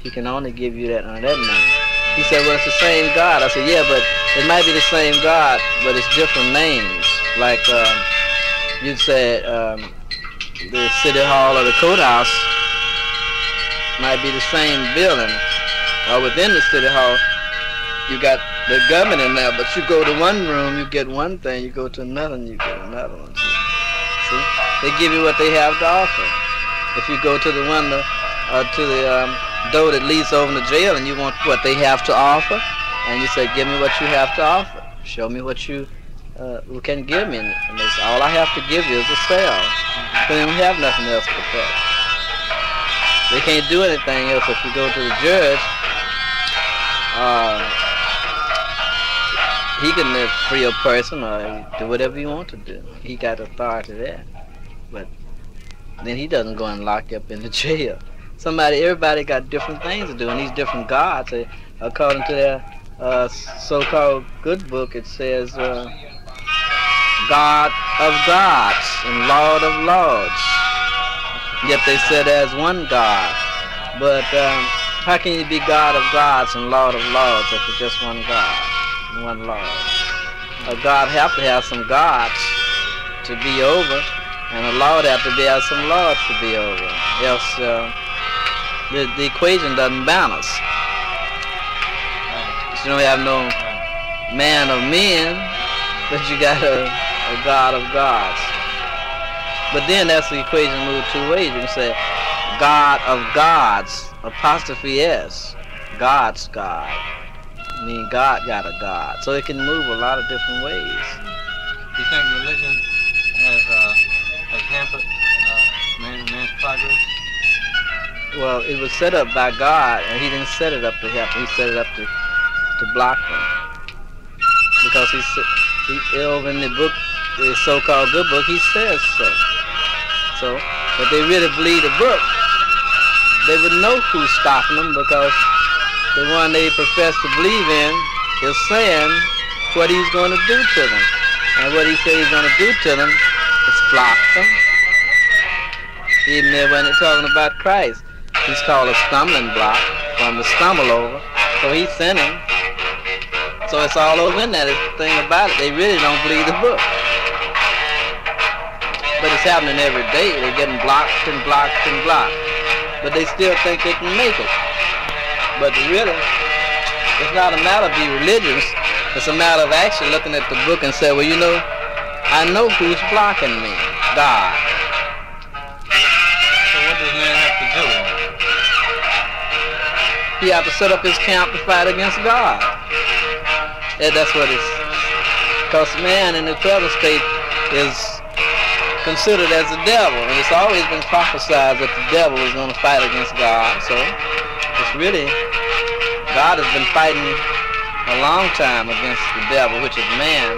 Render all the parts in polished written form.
He can only give you that under that name. He said, well, it's the same God. I said, yeah, but it might be the same God, but it's different names. Like you said, the city hall or the courthouse might be the same building, or within the city hall, you got the government in there, but you go to one room, you get one thing, you go to another, and you get another one. See? They give you what they have to offer. If you go to the window, to the door that leads over to jail, and you want what they have to offer, and you say, give me what you have to offer. Show me what you can give me. And they say, all I have to give you is a cell. They don't have nothing else but that. They can't do anything else. If you go to the judge, he can free a person or do whatever you want to do. He got authority there. But then he doesn't go and lock you up in the jail. Everybody got different things to do, and these different gods, according to their so-called good book, it says God of gods and Lord of lords. Yet they said there's one God. But how can you be God of gods and Lord of lords if it's just one God and one Lord? A God have to have some gods to be over, and a Lord have to have some lords to be over. Else the equation doesn't balance. You don't have no man of men, but you got a God of gods. But then that's the equation moved two ways. You can say God of gods, apostrophe S, God's God. I mean, God got a God. So it can move a lot of different ways. Do you think religion has hampered man's progress? Well, it was set up by God, and he didn't set it up to help. He set it up to block them. Because he over in the book, the so-called good book, he says so. So, if they really believe the book, they would know who's stopping them, because the one they profess to believe in is saying what he's going to do to them. And what he said he's going to do to them is block them. Even when they're talking about Christ, he's called a stumbling block, for him to stumble over. So he's sinning. So it's all over in there. The thing about it, they really don't believe the book. But it's happening every day. They're getting blocked and blocked and blocked. But they still think they can make it. But really, it's not a matter of being religious. It's a matter of actually looking at the book and say, well, you know, I know who's blocking me, God. So what does man have to do? He have to set up his camp to fight against God. And that's what it's, because man in the present state is considered as the devil, and it's always been prophesied that the devil is going to fight against God. So it's really, God has been fighting a long time against the devil, which is man,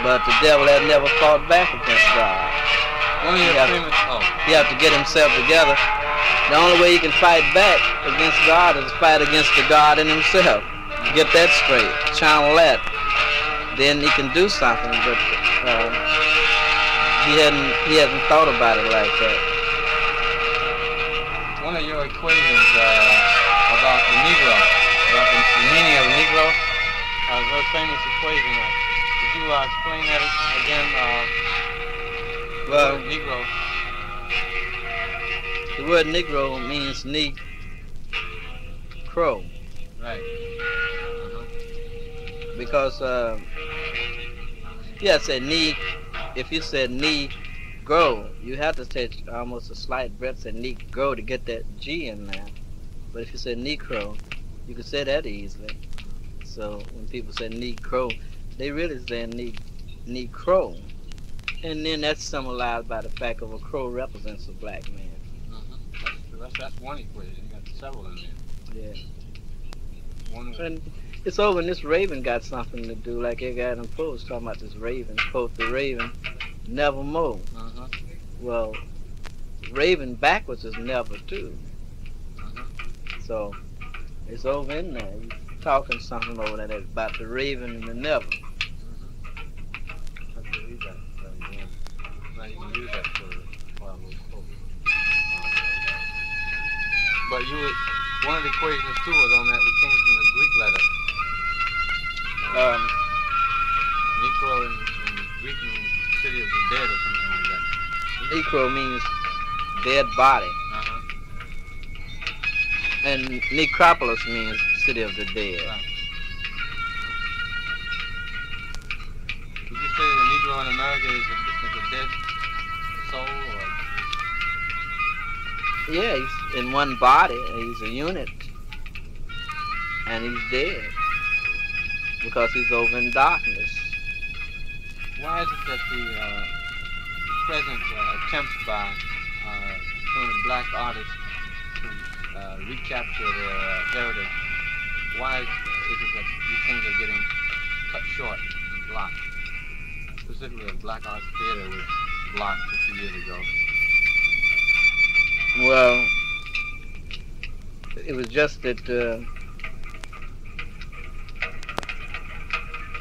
but the devil has never fought back against God. He have to get himself together. The only way he can fight back against God is to fight against the God in himself. Get that straight, channel that, then he can do something. But he hasn't thought about it like that. One of your equations about the Negro, about the meaning of the Negro, a very famous equation. Could you explain that again? Well, Negro. The word Negro means crow. Right. Because yeah, say if you said grow, you have to take almost a slight breath, say grow, to get that G in there. But if you say Negro, you can say that easily. So when people say Negro, they really say Negro. And then that's symbolized by the fact of a crow represents a black man. That's one equation. You got several in there. Yeah. And it's over, and this raven got something to do, like they got in the post talking about this raven. Quote, the raven, nevermore. Well, raven backwards is never too. So it's over in there. You're talking something over there about the raven and the never. I believe that. Now you can use that for But one of the equations too was on that. We came from the Greek letter. Necro in Greek means city of the dead or something like that. Necro means dead body. Uh-huh. And necropolis means city of the dead. Right. Would you say that a Negro in America is a dead soul? Or? Yeah, he's in one body. He's a unit. And he's dead. Because he's over in darkness. Why is it that the present attempts by some of the black artists to recapture their heritage, why is it that these things are getting cut short and blocked? Specifically, the Black Arts Theater was blocked a few years ago. Well, it was just that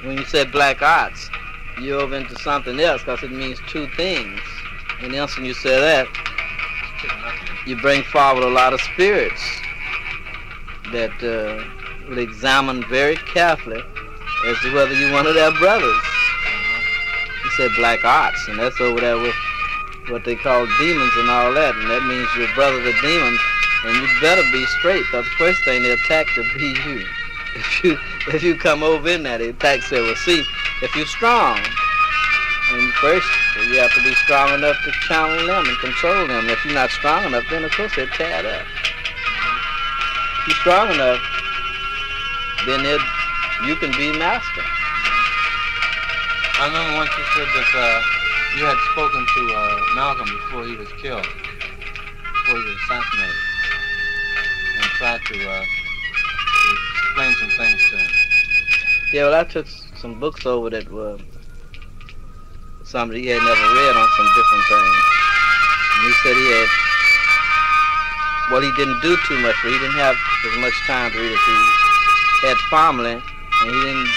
when you said black arts, you're over into something else because it means two things. And the instant you say that, you bring forward a lot of spirits that will examine very carefully as to whether you're one of their brothers. You said black arts, and that's over there with what they call demons and all that, and that means your brother the demons, and you better be straight, because the first thing they attack to be you. If you come over in there, the attack say, well, see, if you're strong, and first you have to be strong enough to channel them and control them. If you're not strong enough, then of course they're tear it up. If you're strong enough, then you can be master. I remember once you said that you had spoken to Malcolm before he was killed, before he was assassinated, and tried to explain some things to him. Yeah, well, I took some books over that were something he had never read on some different things. And he said he had, well, he didn't do too much, but he didn't have as much time to read as he had family, and he didn't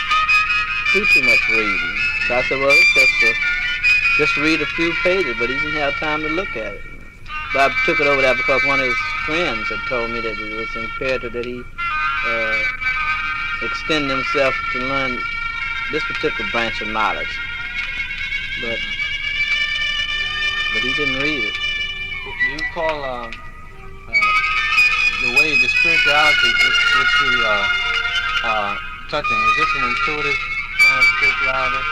do too much reading. So I said, well, it's just read a few pages, but he didn't have time to look at it. But I took it over there because one of his friends had told me that it was imperative that he extend himself to learn this particular branch of knowledge. But he didn't read it. Do you call the way, the spirituality which you touching, is this an intuitive kind of spirituality?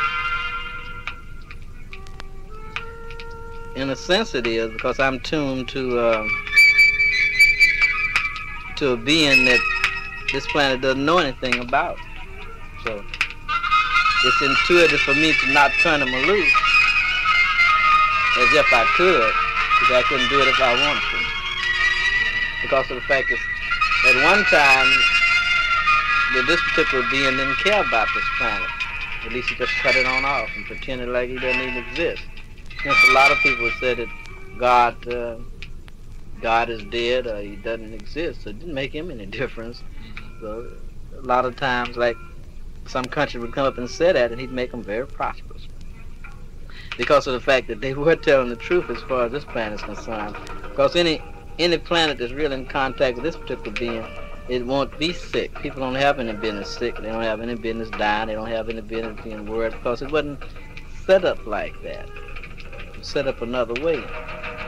In a sense it is, because I'm tuned to a being that this planet doesn't know anything about. So it's intuitive for me to not turn him loose as if I could, because I couldn't do it if I wanted to. Because of the fact that at one time that this particular being didn't care about this planet. At least he just cut it on off and pretended like he doesn't even exist. Since a lot of people said that God is dead or he doesn't exist, so it didn't make him any difference. So a lot of times, like, some country would come up and say that, and he'd make them very prosperous. Because of the fact that they were telling the truth as far as this planet is concerned. Because any planet that's really in contact with this particular being, it won't be sick. People don't have any business sick. They don't have any business dying. They don't have any business being worried, because it wasn't set up like that. It was set up another way.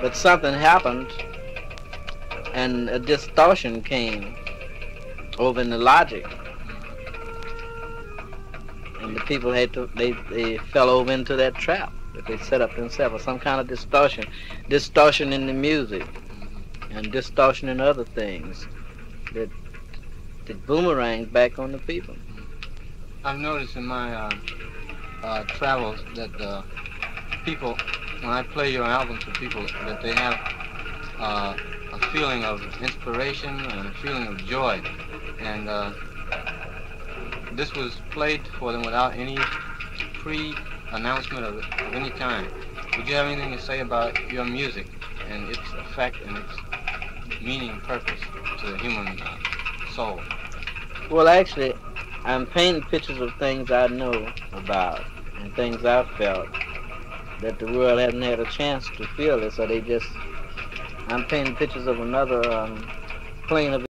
But something happened, and a distortion came over in the logic. And the people had to, they fell over into that trap that they set up themselves, some kind of distortion in the music, and distortion in other things that boomerang back on the people. I've noticed in my travels that people, when I play your album to people, that they have a feeling of inspiration and a feeling of joy. And this was played for them without any pre-announcement of any kind. Would you have anything to say about your music and its effect and its meaning and purpose to the human soul? Well, actually, I'm painting pictures of things I know about and things I've felt that the world hasn't had a chance to feel it, so I'm painting pictures of another plane of